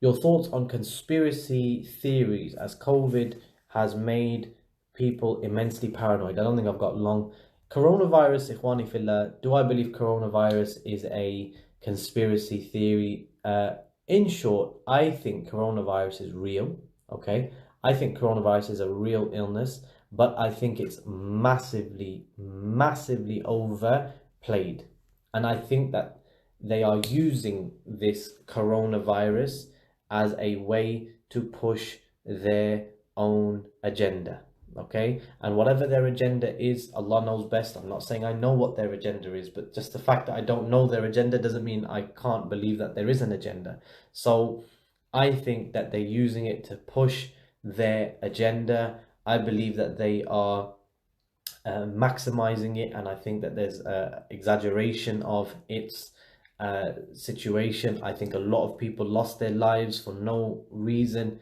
Your thoughts on conspiracy theories as COVID has made people immensely paranoid. I don't think I've got long. Coronavirus, Ikhwani Fillah, do I believe coronavirus is a conspiracy theory? In short, I think coronavirus is real, okay? I think coronavirus is a real illness, but I think it's massively, massively overplayed. And I think that they are using this coronavirus as a way to push their own agenda. Okay, and whatever their agenda is, Allah knows best. I'm not saying I know what their agenda is, but just the fact that I don't know their agenda doesn't mean I can't believe that there is an agenda. So I think that they're using it to push their agenda. I believe that they are maximizing it, and I think that there's exaggeration of its situation. I think a lot of people lost their lives for no reason,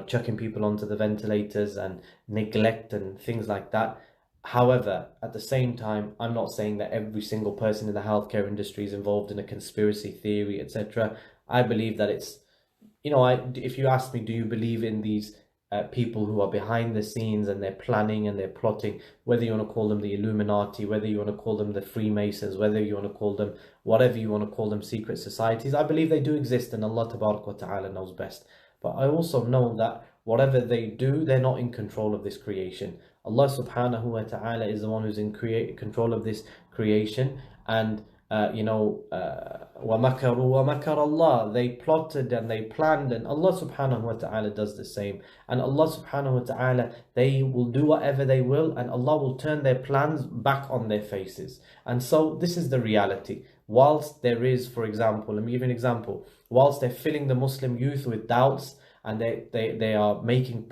chucking people onto the ventilators and neglect and things like that. However, at the same time, I'm not saying that every single person in the healthcare industry is involved in a conspiracy theory, etc. I believe that it's, if you ask me, do you believe in these people who are behind the scenes and they're planning and they're plotting, whether you want to call them the Illuminati, whether you want to call them the Freemasons, whether you want to call them whatever you want to call them, secret societies, I believe they do exist, and Allah Tabarak wa Ta'ala knows best. But I also know that whatever they do, they're not in control of this creation. Allah Subhanahu wa Ta'ala is the one who's in control of this creation, and وَمَكَرُوا وَمَكَرَ اللَّهُ, they plotted and they planned, and Allah Subhanahu wa Ta'ala does the same. And Allah Subhanahu wa Ta'ala, they will do whatever they will, and Allah will turn their plans back on their faces. And so this is the reality. Whilst there is, for example, let me give you an example, whilst they're filling the Muslim youth with doubts, and they are making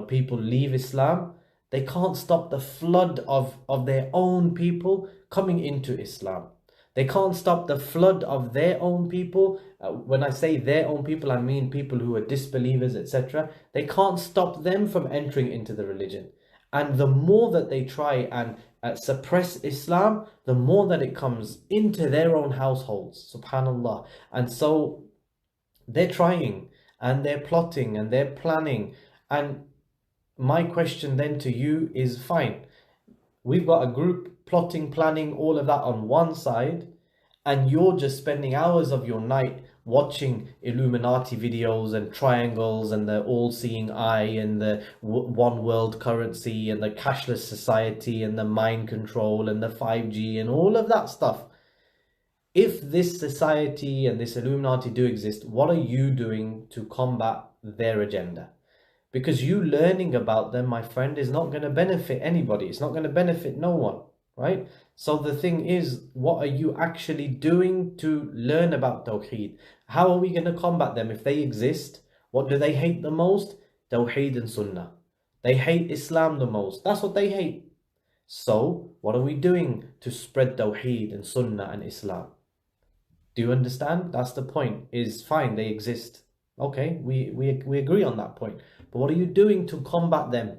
people leave Islam, they can't stop the flood of their own people coming into Islam. They can't stop the flood of their own people. When I say their own people, I mean people who are disbelievers, etc. They can't stop them from entering into the religion. And the more that they try and suppress Islam, the more that it comes into their own households, subhanallah. And so they're trying and they're plotting and they're planning. And my question then to you is, fine, we've got a group plotting, planning, all of that on one side, and you're just spending hours of your night watching Illuminati videos and triangles and the all-seeing eye and the one world currency and the cashless society and the mind control and the 5G and all of that stuff. If this society and this Illuminati do exist, what are you doing to combat their agenda? Because you learning about them, my friend, is not going to benefit anybody. It's not going to benefit no one, right? So the thing is, what are you actually doing to learn about Tawheed? How are we going to combat them if they exist? What do they hate the most? Tawheed and Sunnah. They hate Islam the most. That's what they hate. So what are we doing to spread Tawheed and Sunnah and Islam? Do you understand? That's the point. Is fine, they exist. Okay, we agree on that point. But what are you doing to combat them?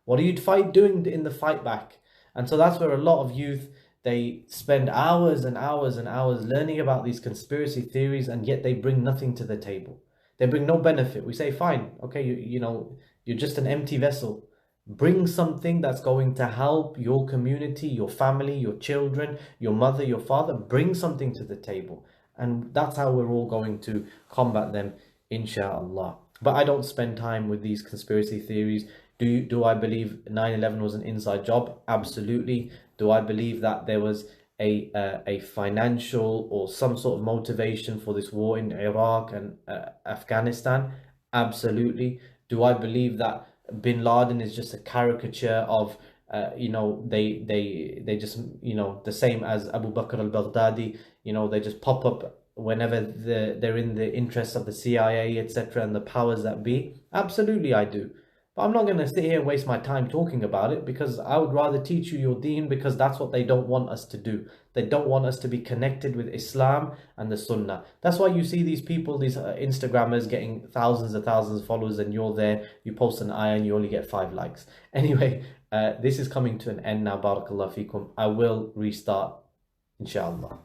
What are you doing in the fight back? And so that's where a lot of youth, they spend hours and hours and hours learning about these conspiracy theories, and yet they bring nothing to the table. They bring no benefit. We say, fine, okay, you're just an empty vessel. Bring something that's going to help your community, your family, your children, your mother, your father. Bring something to the table. And that's how we're all going to combat them, inshallah. But I don't spend time with these conspiracy theories. Do I believe 9/11 was an inside job? Absolutely. Do I believe that there was a financial or some sort of motivation for this war in Iraq and Afghanistan? Absolutely. Do I believe that Bin Laden is just a caricature of they just the same as Abu Bakr al-Baghdadi? They just pop up whenever they're in the interests of the CIA, etc., and the powers that be? Absolutely, I do. But I'm not going to sit here and waste my time talking about it, because I would rather teach you your deen, because that's what they don't want us to do. They don't want us to be connected with Islam and the Sunnah. That's why you see these people, these Instagrammers getting thousands and thousands of followers, and you're there, you post an ayah and you only get 5 likes. Anyway, this is coming to an end now, barakallah fikum. I will restart, inshallah.